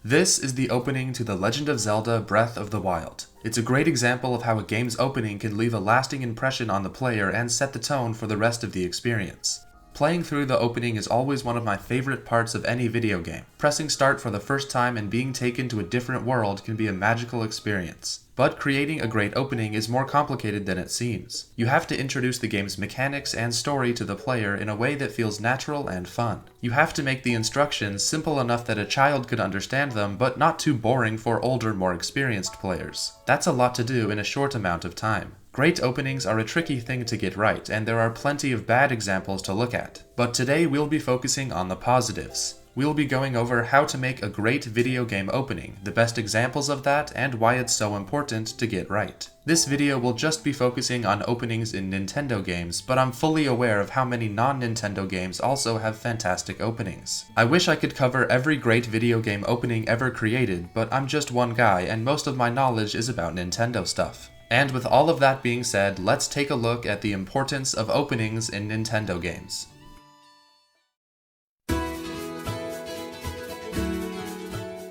This is the opening to The Legend of Zelda Breath of the Wild. It's a great example of how a game's opening can leave a lasting impression on the player and set the tone for the rest of the experience. Playing through the opening is always one of my favorite parts of any video game. Pressing start for the first time and being taken to a different world can be a magical experience. But creating a great opening is more complicated than it seems. You have to introduce the game's mechanics and story to the player in a way that feels natural and fun. You have to make the instructions simple enough that a child could understand them, but not too boring for older, more experienced players. That's a lot to do in a short amount of time. Great openings are a tricky thing to get right, and there are plenty of bad examples to look at. But today we'll be focusing on the positives. We'll be going over how to make a great video game opening, the best examples of that, and why it's so important to get right. This video will just be focusing on openings in Nintendo games, but I'm fully aware of how many non-Nintendo games also have fantastic openings. I wish I could cover every great video game opening ever created, but I'm just one guy and most of my knowledge is about Nintendo stuff. And with all of that being said, let's take a look at the importance of openings in Nintendo games.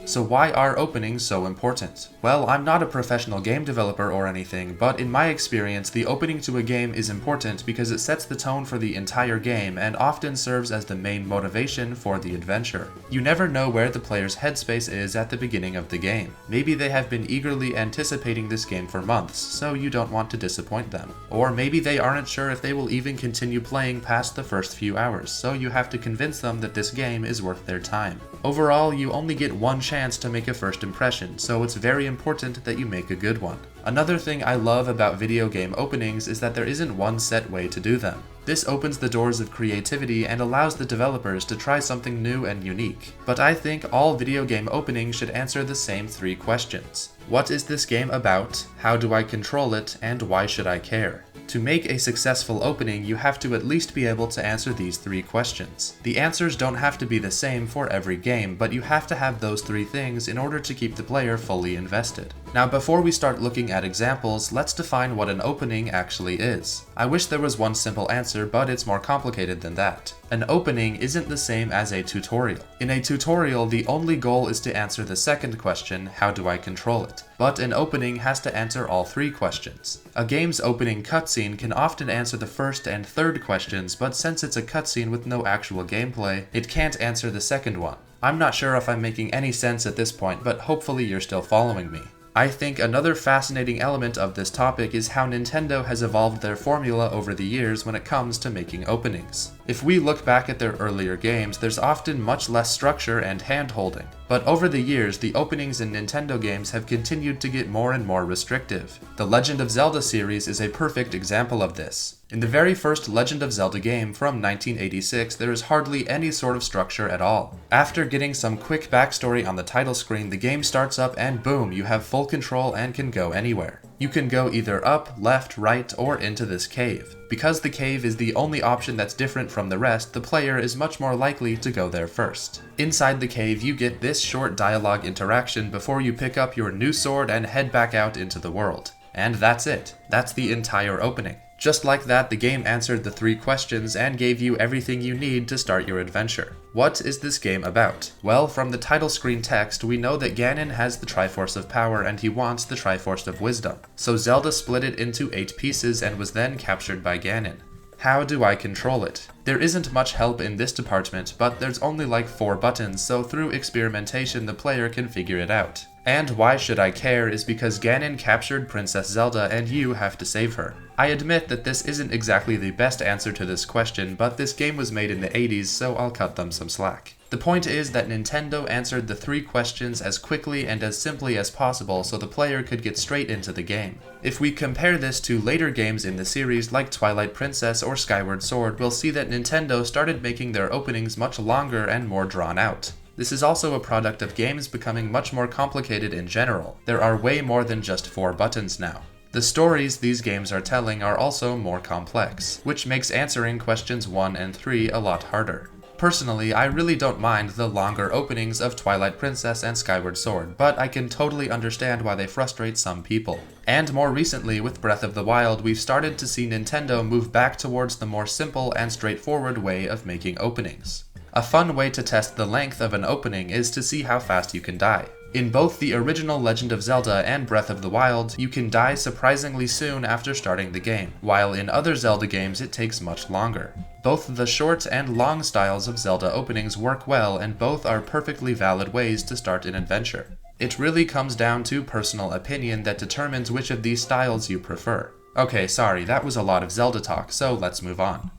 So why are openings so important? Well, I'm not a professional game developer or anything, but in my experience, the opening to a game is important because it sets the tone for the entire game and often serves as the main motivation for the adventure. You never know where the player's headspace is at the beginning of the game. Maybe they have been eagerly anticipating this game for months, so you don't want to disappoint them. Or maybe they aren't sure if they will even continue playing past the first few hours, so you have to convince them that this game is worth their time. Overall, you only get one chance to make a first impression, so it's very important that you make a good one. Another thing I love about video game openings is that there isn't one set way to do them. This opens the doors of creativity and allows the developers to try something new and unique. But I think all video game openings should answer the same three questions. What is this game about? How do I control it? And why should I care? To make a successful opening, you have to at least be able to answer these three questions. The answers don't have to be the same for every game, but you have to have those three things in order to keep the player fully invested. Now, before we start looking at examples, let's define what an opening actually is. I wish there was one simple answer, but it's more complicated than that. An opening isn't the same as a tutorial. In a tutorial, the only goal is to answer the second question, how do I control it? But an opening has to answer all three questions. A game's opening cutscene can often answer the first and third questions, but since it's a cutscene with no actual gameplay, it can't answer the second one. I'm not sure if I'm making any sense at this point, but hopefully you're still following me. I think another fascinating element of this topic is how Nintendo has evolved their formula over the years when it comes to making openings. If we look back at their earlier games, there's often much less structure and hand-holding. But over the years, the openings in Nintendo games have continued to get more and more restrictive. The Legend of Zelda series is a perfect example of this. In the very first Legend of Zelda game from 1986, there is hardly any sort of structure at all. After getting some quick backstory on the title screen, the game starts up and boom, you have full control and can go anywhere. You can go either up, left, right, or into this cave. Because the cave is the only option that's different from the rest, the player is much more likely to go there first. Inside the cave, you get this short dialogue interaction before you pick up your new sword and head back out into the world. And that's it. That's the entire opening. Just like that, the game answered the three questions and gave you everything you need to start your adventure. What is this game about? Well, from the title screen text, we know that Ganon has the Triforce of Power and he wants the Triforce of Wisdom. So Zelda split it into 8 pieces and was then captured by Ganon. How do I control it? There isn't much help in this department, but there's only like 4 buttons, so through experimentation the player can figure it out. And why should I care is because Ganon captured Princess Zelda and you have to save her. I admit that this isn't exactly the best answer to this question, but this game was made in the 80s, so I'll cut them some slack. The point is that Nintendo answered the 3 questions as quickly and as simply as possible so the player could get straight into the game. If we compare this to later games in the series like Twilight Princess or Skyward Sword, we'll see that Nintendo started making their openings much longer and more drawn out. This is also a product of games becoming much more complicated in general. There are way more than just 4 buttons now. The stories these games are telling are also more complex, which makes answering questions 1 and 3 a lot harder. Personally, I really don't mind the longer openings of Twilight Princess and Skyward Sword, but I can totally understand why they frustrate some people. And more recently, with Breath of the Wild, we've started to see Nintendo move back towards the more simple and straightforward way of making openings. A fun way to test the length of an opening is to see how fast you can die. In both the original Legend of Zelda and Breath of the Wild, you can die surprisingly soon after starting the game, while in other Zelda games it takes much longer. Both the short and long styles of Zelda openings work well, and both are perfectly valid ways to start an adventure. It really comes down to personal opinion that determines which of these styles you prefer. Okay, sorry, that was a lot of Zelda talk, so let's move on.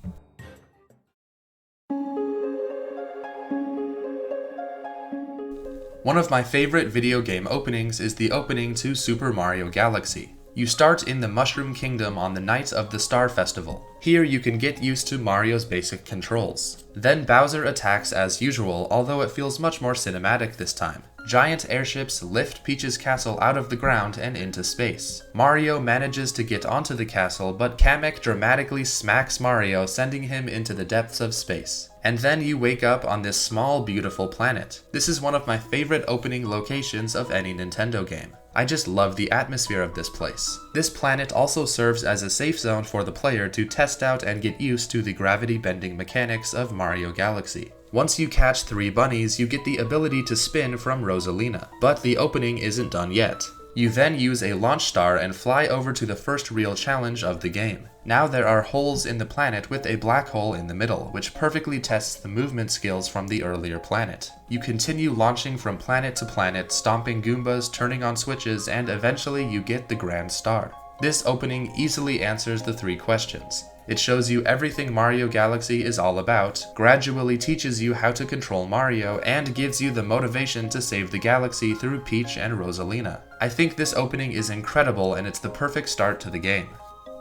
One of my favorite video game openings is the opening to Super Mario Galaxy. You start in the Mushroom Kingdom on the night of the Star Festival. Here you can get used to Mario's basic controls. Then Bowser attacks as usual, although it feels much more cinematic this time. Giant airships lift Peach's castle out of the ground and into space. Mario manages to get onto the castle, but Kamek dramatically smacks Mario, sending him into the depths of space. And then you wake up on this small, beautiful planet. This is one of my favorite opening locations of any Nintendo game. I just love the atmosphere of this place. This planet also serves as a safe zone for the player to test out and get used to the gravity-bending mechanics of Mario Galaxy. Once you catch 3 bunnies, you get the ability to spin from Rosalina, but the opening isn't done yet. You then use a launch star and fly over to the first real challenge of the game. Now there are holes in the planet with a black hole in the middle, which perfectly tests the movement skills from the earlier planet. You continue launching from planet to planet, stomping Goombas, turning on switches, and eventually you get the Grand Star. This opening easily answers the 3 questions. It shows you everything Mario Galaxy is all about, gradually teaches you how to control Mario, and gives you the motivation to save the galaxy through Peach and Rosalina. I think this opening is incredible, and it's the perfect start to the game.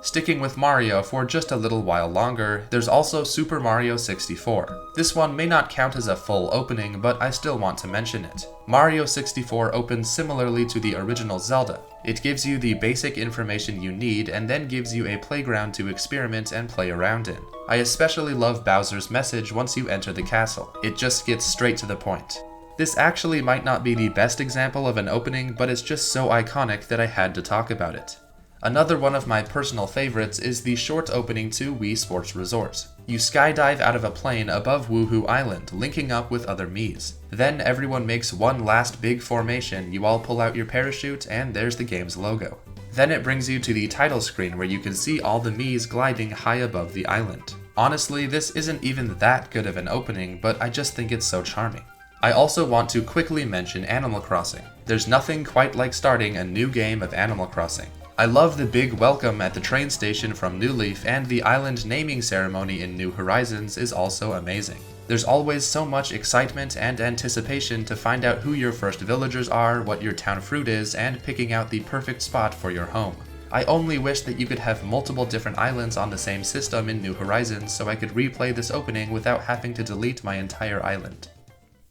Sticking with Mario for just a little while longer, there's also Super Mario 64. This one may not count as a full opening, but I still want to mention it. Mario 64 opens similarly to the original Zelda. It gives you the basic information you need and then gives you a playground to experiment and play around in. I especially love Bowser's message once you enter the castle. It just gets straight to the point. This actually might not be the best example of an opening, but it's just so iconic that I had to talk about it. Another one of my personal favorites is the short opening to Wii Sports Resort. You skydive out of a plane above Woohoo Island, linking up with other Miis. Then everyone makes one last big formation, you all pull out your parachute, and there's the game's logo. Then it brings you to the title screen where you can see all the Miis gliding high above the island. Honestly, this isn't even that good of an opening, but I just think it's so charming. I also want to quickly mention Animal Crossing. There's nothing quite like starting a new game of Animal Crossing. I love the big welcome at the train station from New Leaf, and the island naming ceremony in New Horizons is also amazing. There's always so much excitement and anticipation to find out who your first villagers are, what your town fruit is, and picking out the perfect spot for your home. I only wish that you could have multiple different islands on the same system in New Horizons so I could replay this opening without having to delete my entire island.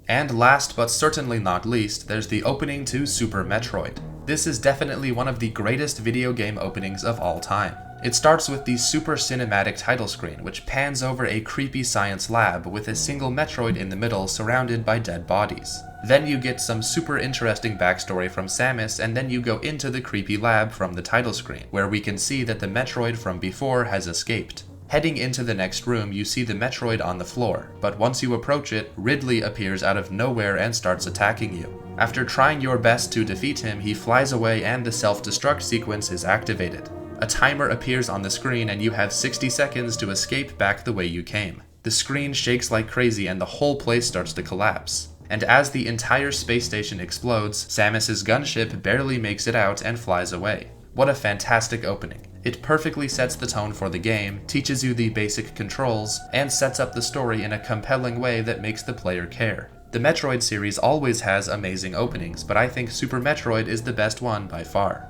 And last but certainly not least, there's the opening to Super Metroid. This is definitely one of the greatest video game openings of all time. It starts with the super cinematic title screen, which pans over a creepy science lab with a single Metroid in the middle surrounded by dead bodies. Then you get some super interesting backstory from Samus, and then you go into the creepy lab from the title screen, where we can see that the Metroid from before has escaped. Heading into the next room, you see the Metroid on the floor, but once you approach it, Ridley appears out of nowhere and starts attacking you. After trying your best to defeat him, he flies away and the self-destruct sequence is activated. A timer appears on the screen and you have 60 seconds to escape back the way you came. The screen shakes like crazy and the whole place starts to collapse. And as the entire space station explodes, Samus's gunship barely makes it out and flies away. What a fantastic opening. It perfectly sets the tone for the game, teaches you the basic controls, and sets up the story in a compelling way that makes the player care. The Metroid series always has amazing openings, but I think Super Metroid is the best one by far.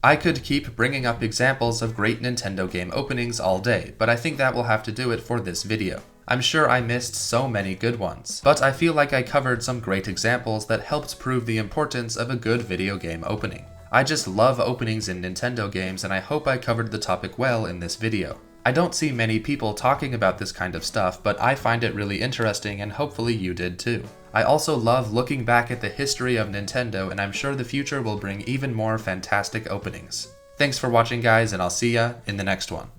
I could keep bringing up examples of great Nintendo game openings all day, but I think that will have to do it for this video. I'm sure I missed so many good ones, but I feel like I covered some great examples that helped prove the importance of a good video game opening. I just love openings in Nintendo games, and I hope I covered the topic well in this video. I don't see many people talking about this kind of stuff, but I find it really interesting and hopefully you did too. I also love looking back at the history of Nintendo, and I'm sure the future will bring even more fantastic openings. Thanks for watching guys, and I'll see ya in the next one.